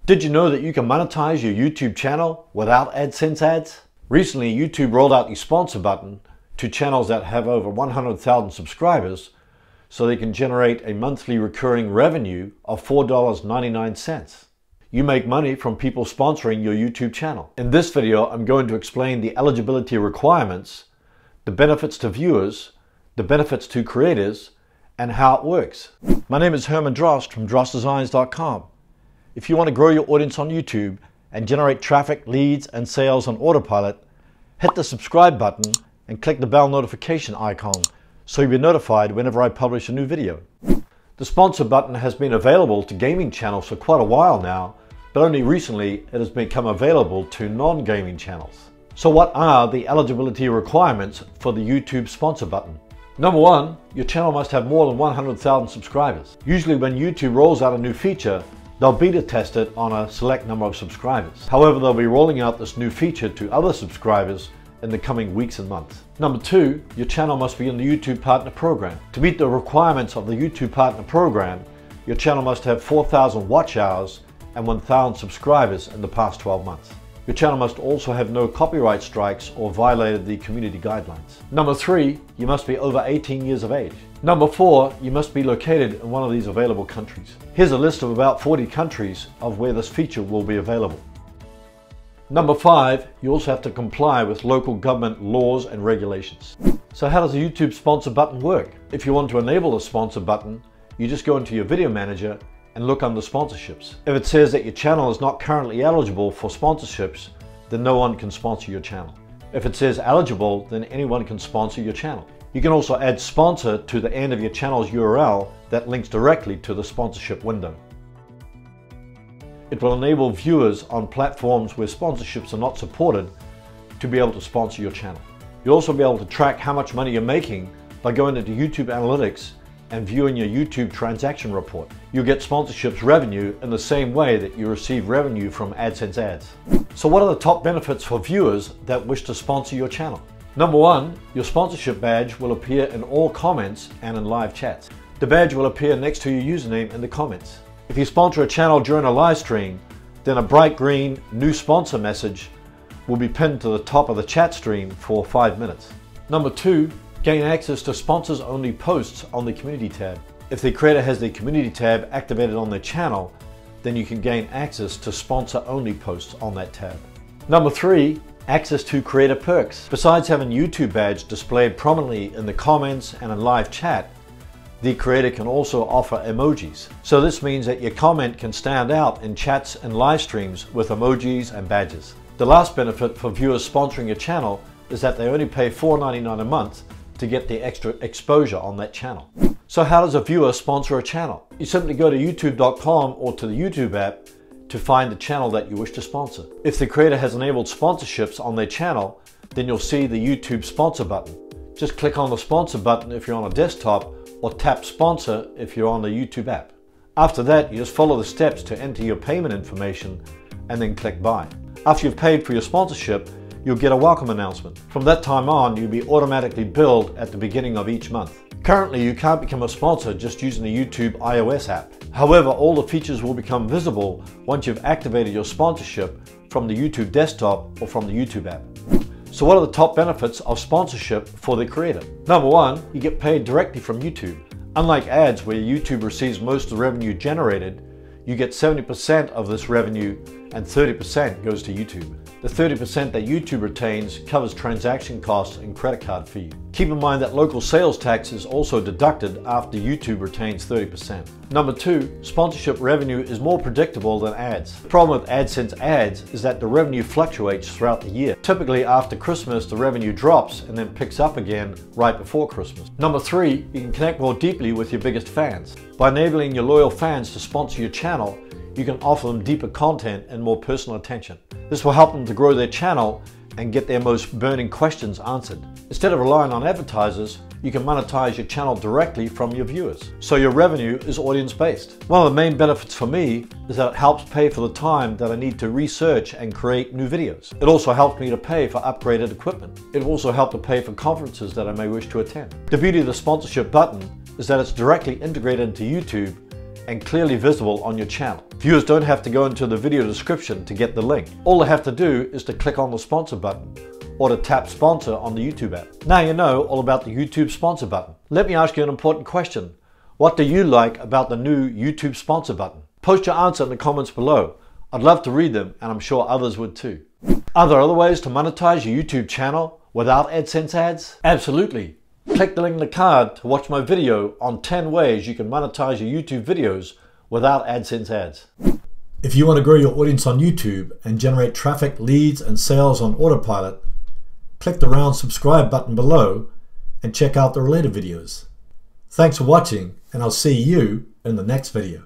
Did you know that you can monetize your YouTube channel without AdSense ads? Recently, YouTube rolled out the sponsor button to channels that have over 100,000 subscribers so they can generate a monthly recurring revenue of $4.99. You make money from people sponsoring your YouTube channel. In this video, I'm going to explain the eligibility requirements, the benefits to viewers, the benefits to creators, and how it works. My name is Herman Drost from DrostDesigns.com. If you want to grow your audience on YouTube and generate traffic, leads, and sales on autopilot, hit the subscribe button and click the bell notification icon so you'll be notified whenever I publish a new video. The sponsor button has been available to gaming channels for quite a while now, but only recently it has become available to non-gaming channels. So what are the eligibility requirements for the YouTube sponsor button? Number one, your channel must have more than 100,000 subscribers. Usually when YouTube rolls out a new feature, they'll beta test it on a select number of subscribers. However, they'll be rolling out this new feature to other subscribers in the coming weeks and months. Number two, your channel must be in the YouTube Partner Program. To meet the requirements of the YouTube Partner Program, your channel must have 4,000 watch hours and 1,000 subscribers in the past 12 months. Your channel must also have no copyright strikes or violated the community guidelines. Number three, you must be over 18 years of age. Number four, you must be located in one of these available countries. Here's a list of about 40 countries of where this feature will be available. Number five, you also have to comply with local government laws and regulations. So how does the YouTube sponsor button work? If you want to enable the sponsor button, you just go into your video manager and look under sponsorships. If it says that your channel is not currently eligible for sponsorships, then no one can sponsor your channel. If it says eligible, then anyone can sponsor your channel. You can also add sponsor to the end of your channel's URL that links directly to the sponsorship window. It will enable viewers on platforms where sponsorships are not supported to be able to sponsor your channel. You'll also be able to track how much money you're making by going into YouTube Analytics and viewing your YouTube transaction report. You'll get sponsorships revenue in the same way that you receive revenue from AdSense ads. So what are the top benefits for viewers that wish to sponsor your channel? Number one, your sponsorship badge will appear in all comments and in live chats. The badge will appear next to your username in the comments. If you sponsor a channel during a live stream, then a bright green new sponsor message will be pinned to the top of the chat stream for 5 minutes. Number two, gain access to sponsors only posts on the community tab. If the creator has the community tab activated on their channel, then you can gain access to sponsor only posts on that tab. Number three, access to creator perks. Besides having YouTube badge displayed prominently in the comments and in live chat, the creator can also offer emojis. So this means that your comment can stand out in chats and live streams with emojis and badges. The last benefit for viewers sponsoring your channel is that they only pay $4.99 a month to get the extra exposure on that channel. So how does a viewer sponsor a channel? You simply go to youtube.com or to the YouTube app to find the channel that you wish to sponsor. If the creator has enabled sponsorships on their channel, then you'll see the YouTube sponsor button. Just click on the sponsor button if you're on a desktop, or tap sponsor if you're on the YouTube app. After that, you just follow the steps to enter your payment information and then click buy. After you've paid for your sponsorship, you'll get a welcome announcement. From that time on, you'll be automatically billed at the beginning of each month. Currently, you can't become a sponsor just using the YouTube iOS app. However, all the features will become visible once you've activated your sponsorship from the YouTube desktop or from the YouTube app. So what are the top benefits of sponsorship for the creator? Number one, you get paid directly from YouTube. Unlike ads where YouTube receives most of the revenue generated, you get 70% of this revenue and 30% goes to YouTube. The 30% that YouTube retains covers transaction costs and credit card fees. Keep in mind that local sales tax is also deducted after YouTube retains 30%. Number two, sponsorship revenue is more predictable than ads. The problem with AdSense ads is that the revenue fluctuates throughout the year. Typically after Christmas, the revenue drops and then picks up again right before Christmas. Number three, you can connect more deeply with your biggest fans. By enabling your loyal fans to sponsor your channel, you can offer them deeper content and more personal attention. This will help them to grow their channel and get their most burning questions answered. Instead of relying on advertisers, you can monetize your channel directly from your viewers. So your revenue is audience-based. One of the main benefits for me is that it helps pay for the time that I need to research and create new videos. It also helps me to pay for upgraded equipment. It will also help to pay for conferences that I may wish to attend. The beauty of the sponsorship button is that it's directly integrated into YouTube and clearly visible on your channel. Viewers don't have to go into the video description to get the link. All they have to do is to click on the sponsor button or to tap sponsor on the YouTube app. Now you know all about the YouTube sponsor button. Let me ask you an important question. What do you like about the new YouTube sponsor button? Post your answer in the comments below. I'd love to read them, and I'm sure others would too. Are there other ways to monetize your YouTube channel without AdSense ads? Absolutely. Click the link in the card to watch my video on 10 ways you can monetize your YouTube videos without AdSense ads. If you want to grow your audience on YouTube and generate traffic, leads, and sales on autopilot, click the round subscribe button below and check out the related videos. Thanks for watching, and I'll see you in the next video.